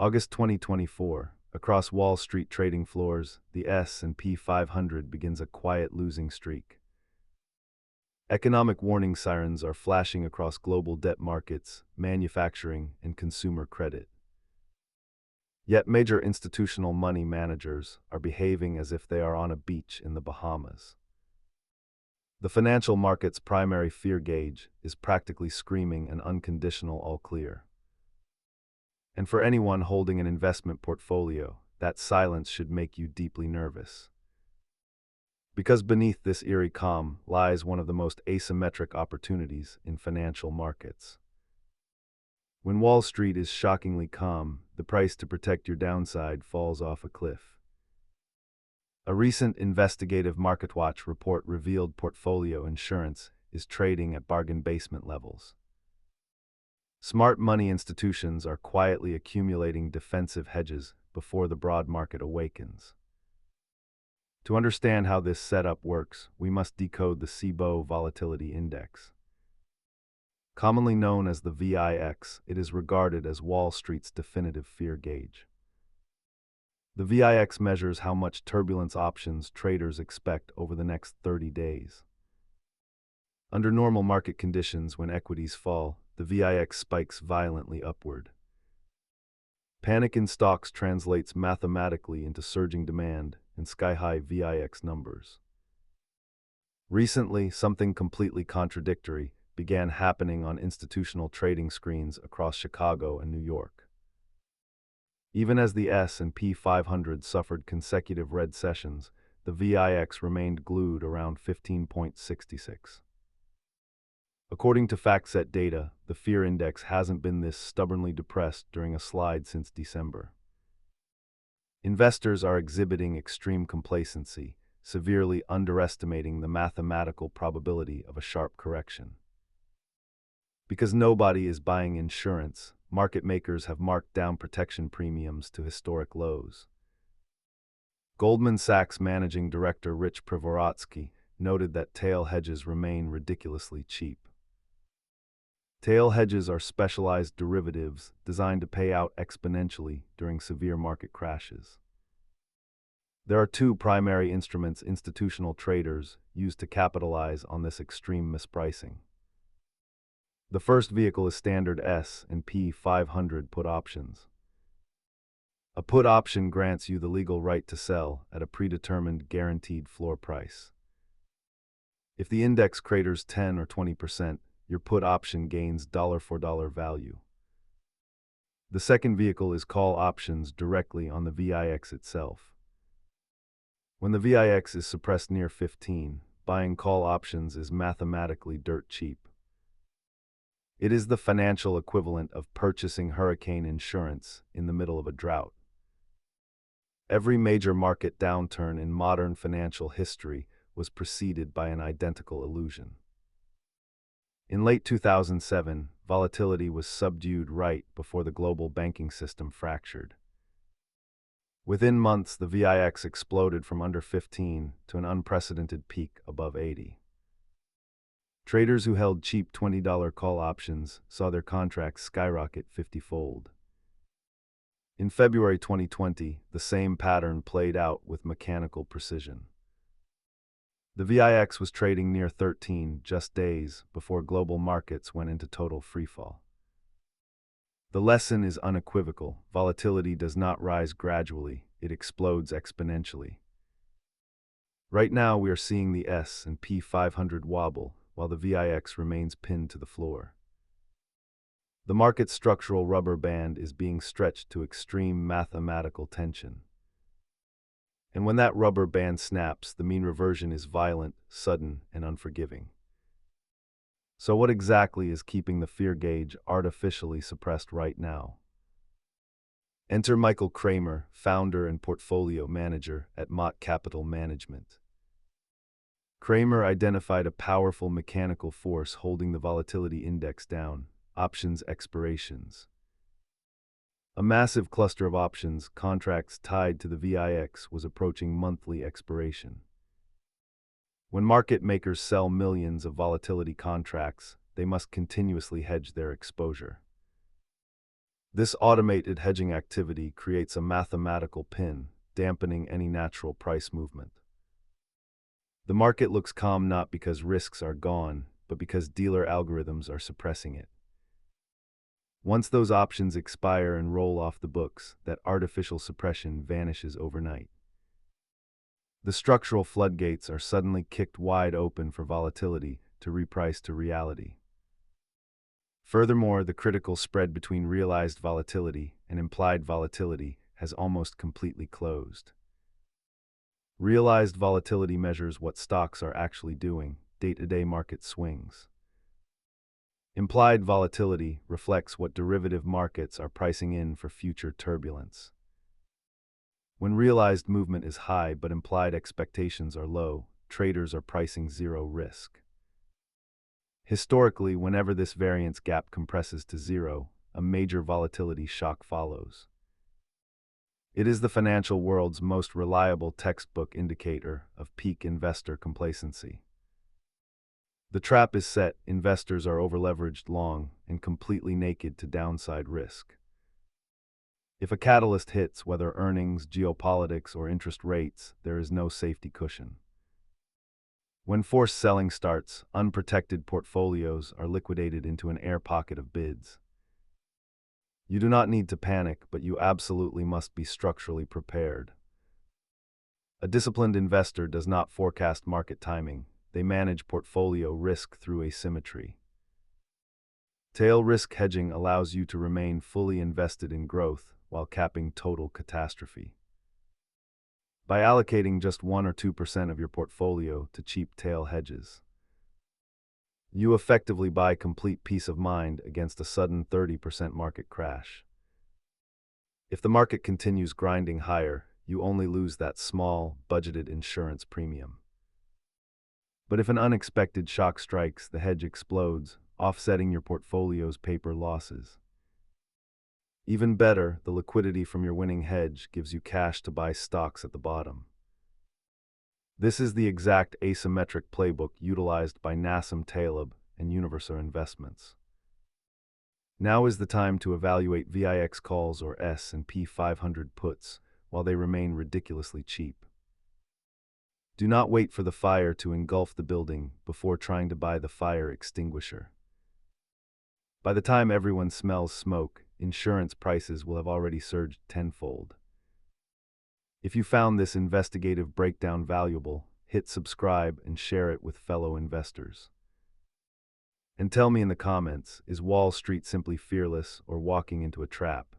August 2024. Across Wall Street trading floors, the S&P 500 begins a quiet losing streak. Economic warning sirens are flashing across global debt markets, manufacturing, and consumer credit. Yet major institutional money managers are behaving as if they are on a beach in the Bahamas. The financial market's primary fear gauge is practically screaming an unconditional all clear. And for anyone holding an investment portfolio, that silence should make you deeply nervous. Because beneath this eerie calm lies one of the most asymmetric opportunities in financial markets. When Wall Street is shockingly calm, the price to protect your downside falls off a cliff. A recent investigative MarketWatch report revealed portfolio insurance is trading at bargain basement levels. Smart money institutions are quietly accumulating defensive hedges before the broad market awakens. To understand how this setup works, we must decode the SIBO volatility index. Commonly known as the VIX, it is regarded as Wall Street's definitive fear gauge. The VIX measures how much turbulence options traders expect over the next 30 days. Under normal market conditions, when equities fall, the VIX spikes violently upward. Panic in stocks translates mathematically into surging demand and sky-high VIX numbers. Recently, something completely contradictory began happening on institutional trading screens across Chicago and New York. Even as the S&P 500 suffered consecutive red sessions, the VIX remained glued around 15.66. According to FactSet data, the fear index hasn't been this stubbornly depressed during a slide since December. Investors are exhibiting extreme complacency, severely underestimating the mathematical probability of a sharp correction. Because nobody is buying insurance, market makers have marked down protection premiums to historic lows. Goldman Sachs Managing Director Rich Privorotsky noted that tail hedges remain ridiculously cheap. Tail hedges are specialized derivatives designed to pay out exponentially during severe market crashes. There are two primary instruments institutional traders use to capitalize on this extreme mispricing. The first vehicle is standard S&P 500 put options. A put option grants you the legal right to sell at a predetermined guaranteed floor price. If the index craters 10 or 20%, your put option gains dollar for dollar value. The second vehicle is call options directly on the VIX itself. When the VIX is suppressed near 15, buying call options is mathematically dirt cheap. It is the financial equivalent of purchasing hurricane insurance in the middle of a drought. Every major market downturn in modern financial history was preceded by an identical illusion. In late 2007, volatility was subdued right before the global banking system fractured. Within months, the VIX exploded from under 15 to an unprecedented peak above 80. Traders who held cheap $20 call options saw their contracts skyrocket 50-fold. In February 2020, the same pattern played out with mechanical precision. The VIX was trading near 13 just days before global markets went into total freefall. The lesson is unequivocal: volatility does not rise gradually, it explodes exponentially. Right now we are seeing the S&P 500 wobble, while the VIX remains pinned to the floor. The market's structural rubber band is being stretched to extreme mathematical tension. And when that rubber band snaps, the mean reversion is violent, sudden, and unforgiving. So what exactly is keeping the fear gauge artificially suppressed right now? Enter Michael Kramer, founder and portfolio manager at Mott Capital Management. Kramer identified a powerful mechanical force holding the volatility index down: options expirations. A massive cluster of options contracts tied to the VIX was approaching monthly expiration. When market makers sell millions of volatility contracts, they must continuously hedge their exposure. This automated hedging activity creates a mathematical pin, dampening any natural price movement. The market looks calm not because risks are gone, but because dealer algorithms are suppressing it. Once those options expire and roll off the books, that artificial suppression vanishes overnight. The structural floodgates are suddenly kicked wide open for volatility to reprice to reality. Furthermore, the critical spread between realized volatility and implied volatility has almost completely closed. Realized volatility measures what stocks are actually doing, day-to-day market swings. Implied volatility reflects what derivative markets are pricing in for future turbulence. When realized movement is high but implied expectations are low, traders are pricing zero risk. Historically, whenever this variance gap compresses to zero, a major volatility shock follows. It is the financial world's most reliable textbook indicator of peak investor complacency. The trap is set, investors are overleveraged long and completely naked to downside risk. If a catalyst hits, whether earnings, geopolitics, or interest rates, there is no safety cushion. When forced selling starts, unprotected portfolios are liquidated into an air pocket of bids. You do not need to panic, but you absolutely must be structurally prepared. A disciplined investor does not forecast market timing. They manage portfolio risk through asymmetry. Tail risk hedging allows you to remain fully invested in growth while capping total catastrophe. By allocating just 1 or 2% of your portfolio to cheap tail hedges, you effectively buy complete peace of mind against a sudden 30% market crash. If the market continues grinding higher, you only lose that small, budgeted insurance premium. But if an unexpected shock strikes, the hedge explodes, offsetting your portfolio's paper losses. Even better, the liquidity from your winning hedge gives you cash to buy stocks at the bottom. This is the exact asymmetric playbook utilized by Nassim Taleb and Universal Investments. Now is the time to evaluate VIX calls or S&P 500 puts while they remain ridiculously cheap. Do not wait for the fire to engulf the building before trying to buy the fire extinguisher. By the time everyone smells smoke, insurance prices will have already surged tenfold. If you found this investigative breakdown valuable, hit subscribe and share it with fellow investors. And tell me in the comments, is Wall Street simply fearless or walking into a trap?